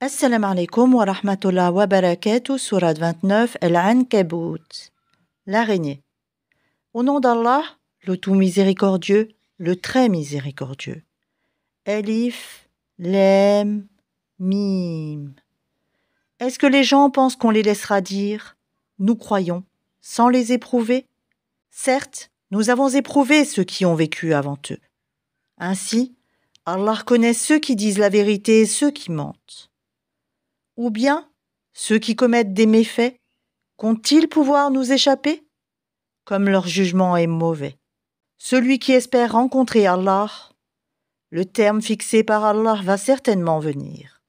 Assalamu alaikum wa rahmatullah wa barakatuh, sourate 29, Al-Ankabut, l'araignée. Au nom d'Allah, le tout miséricordieux, le très miséricordieux. Alif, Lam, Mim. Est-ce que les gens pensent qu'on les laissera dire « Nous croyons » sans les éprouver? Certes, nous avons éprouvé ceux qui ont vécu avant eux. Ainsi, Allah connaît ceux qui disent la vérité et ceux qui mentent. Ou bien, ceux qui commettent des méfaits, qu'ont-ils pouvoir nous échapper? Comme leur jugement est mauvais. Celui qui espère rencontrer Allah, le terme fixé par Allah va certainement venir.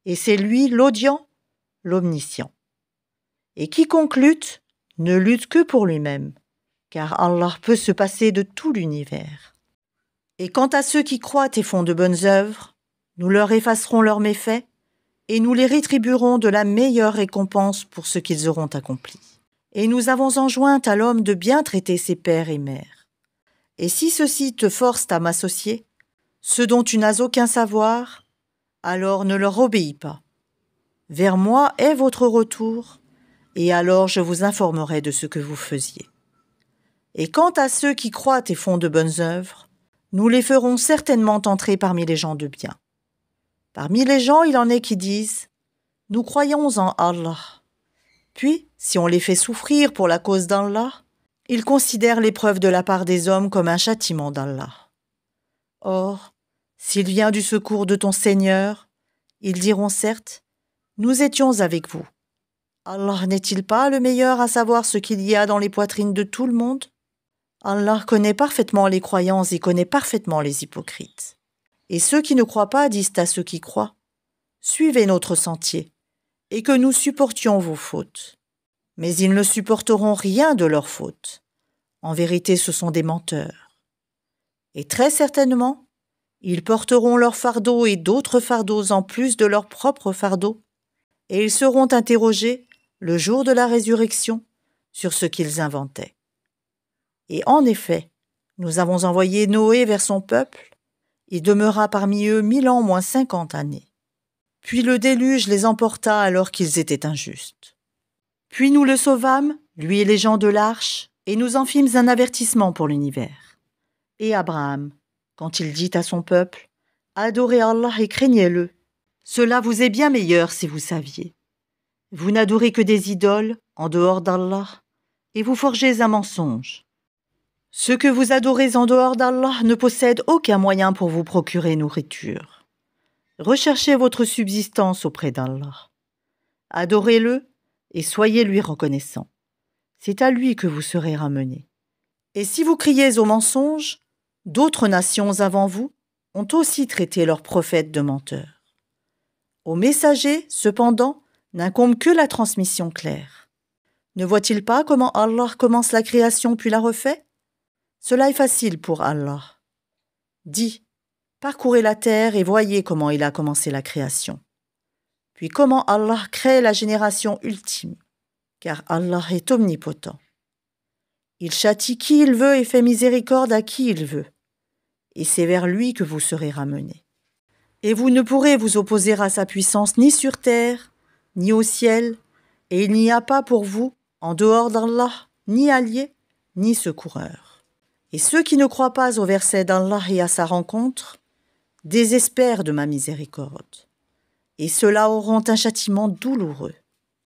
Et c'est lui l'audient, l'omniscient. Et quiconque lutte, ne lutte que pour lui-même, car Allah peut se passer de tout l'univers. Et quant à ceux qui croient et font de bonnes œuvres, nous leur effacerons leurs méfaits, et nous les rétribuerons de la meilleure récompense pour ce qu'ils auront accompli. Et nous avons enjoint à l'homme de bien traiter ses pères et mères. Et si ceux-ci te forcent à m'associer, ce dont tu n'as aucun savoir, alors ne leur obéis pas. Vers moi est votre retour, et alors je vous informerai de ce que vous faisiez. Et quant à ceux qui croient et font de bonnes œuvres, nous les ferons certainement entrer parmi les gens de bien. Parmi les gens, il en est qui disent « Nous croyons en Allah ». Puis, si on les fait souffrir pour la cause d'Allah, ils considèrent l'épreuve de la part des hommes comme un châtiment d'Allah. Or, s'il vient du secours de ton Seigneur, ils diront certes « Nous étions avec vous ». Allah n'est-il pas le meilleur à savoir ce qu'il y a dans les poitrines de tout le monde? Allah connaît parfaitement les croyants et connaît parfaitement les hypocrites. Et ceux qui ne croient pas disent à ceux qui croient « Suivez notre sentier, et que nous supportions vos fautes. » Mais ils ne supporteront rien de leurs fautes. En vérité, ce sont des menteurs. Et très certainement, ils porteront leur fardeau et d'autres fardeaux en plus de leur propre fardeau, et ils seront interrogés le jour de la résurrection sur ce qu'ils inventaient. Et en effet, nous avons envoyé Noé vers son peuple. Il demeura parmi eux 1000 ans moins 50 années. Puis le déluge les emporta alors qu'ils étaient injustes. Puis nous le sauvâmes, lui et les gens de l'arche, et nous en fîmes un avertissement pour l'univers. Et Abraham, quand il dit à son peuple « Adorez Allah et craignez-le, cela vous est bien meilleur si vous saviez. Vous n'adorez que des idoles en dehors d'Allah, et vous forgez un mensonge. Ceux que vous adorez en dehors d'Allah ne possèdent aucun moyen pour vous procurer nourriture. Recherchez votre subsistance auprès d'Allah. Adorez-le et soyez lui reconnaissants. C'est à lui que vous serez ramenés. Et si vous criez au mensonge, d'autres nations avant vous ont aussi traité leurs prophètes de menteurs. Aux messagers, cependant, n'incombe que la transmission claire. Ne voit-il pas comment Allah commence la création puis la refait? Cela est facile pour Allah. Dis, parcourez la terre et voyez comment il a commencé la création. Puis comment Allah crée la génération ultime, car Allah est omnipotent. Il châtie qui il veut et fait miséricorde à qui il veut, et c'est vers lui que vous serez ramenés. Et vous ne pourrez vous opposer à sa puissance ni sur terre, ni au ciel, et il n'y a pas pour vous, en dehors d'Allah, ni allié, ni secoureur. Et ceux qui ne croient pas au verset d'Allah et à sa rencontre désespèrent de ma miséricorde, et ceux-là auront un châtiment douloureux.